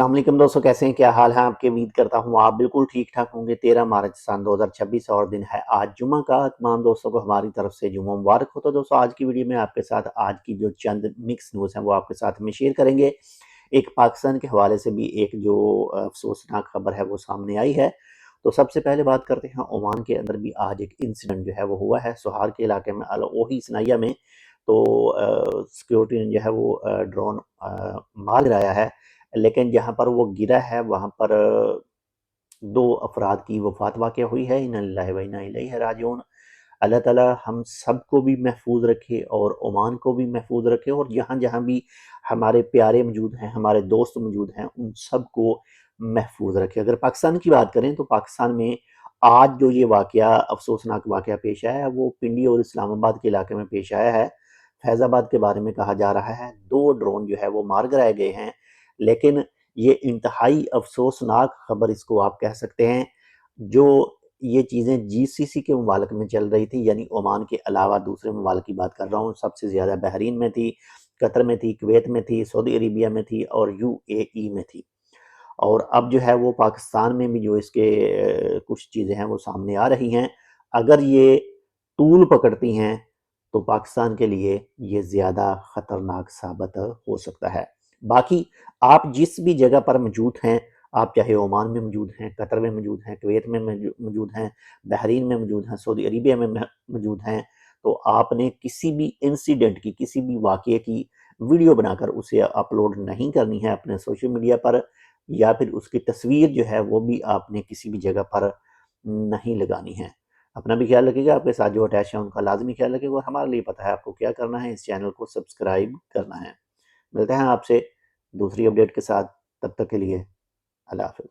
अस्सलाम वालेकुम दोस्तों, कैसे हैं? क्या हाल है आपके? उम्मीद करता हूँ आप बिल्कुल ठीक ठाक होंगे। 13 मार्च सन 2026 और दिन है आज जुम्मा का। तमाम दोस्तों को हमारी तरफ से जुम्मा मुबारक हो। तो दोस्तों, आज की वीडियो में आपके साथ आज की जो चंद मिक्स न्यूज़ हैं वो आपके साथ में शेयर करेंगे। एक पाकिस्तान के हवाले से भी एक जो अफसोसनाक खबर है वो सामने आई है। तो सबसे पहले बात करते हैं, ओमान के अंदर भी आज एक इंसिडेंट जो है वो हुआ है सोहार के इलाके में, अल ओही सनाइया में। तो सिक्योरिटी ने जो है वो ड्रोन मार गिराया है, लेकिन जहाँ पर वो गिरा है वहाँ पर दो अफराद की वफात वाक़या हुई है। इन्ना लिल्लाहि व इन्ना इलैहि राजिऊन। अल्लाह ताला हम सबको भी महफूज रखे और ओमान को भी महफूज रखे, और जहाँ जहाँ भी हमारे प्यारे मौजूद हैं, हमारे दोस्त मौजूद हैं, उन सबको महफूज रखे। अगर पाकिस्तान की बात करें तो पाकिस्तान में आज जो ये वाक़या अफसोसनाक वाक़या पेश आया है वो पिंडी और इस्लामाबाद के इलाके में पेश आया है। फैज़ाबाद के बारे में कहा जा रहा है, दो ड्रोन जो है वो मार गिराए गए हैं। लेकिन ये इंतहाई अफसोसनाक खबर इसको आप कह सकते हैं। जो ये चीज़ें जीसीसी के ममालिक में चल रही थी, यानी ओमान के अलावा दूसरे ममालिक की बात कर रहा हूँ, सबसे ज़्यादा बहरीन में थी, कतर में थी, कुवैत में थी, सऊदी अरेबिया में थी और यूएई में थी। और अब जो है वो पाकिस्तान में भी जो इसके कुछ चीज़ें हैं वो सामने आ रही हैं। अगर ये तूल पकड़ती हैं तो पाकिस्तान के लिए ये ज़्यादा ख़तरनाक साबित हो सकता है। बाकी आप जिस भी जगह पर मौजूद हैं, आप चाहे ओमान में मौजूद हैं, कतर में मौजूद हैं, कुवैत में मौजूद हैं, बहरीन में मौजूद हैं, सऊदी अरेबिया में मौजूद हैं, तो आपने किसी भी इंसिडेंट की, किसी भी वाक़ये की वीडियो बनाकर उसे अपलोड नहीं करनी है अपने सोशल मीडिया पर, या फिर उसकी तस्वीर जो है वो भी आपने किसी भी जगह पर नहीं लगानी है। अपना भी ख्याल रखिएगा, आपके साथ जो अटैच है उनका लाजमी ख्याल रखिएगा, और हमारे लिए पता है आपको क्या करना है, इस चैनल को सब्सक्राइब करना है। मिलते हैं आपसे दूसरी अपडेट के साथ, तब तक के लिए अल्लाह हाफ़िज़।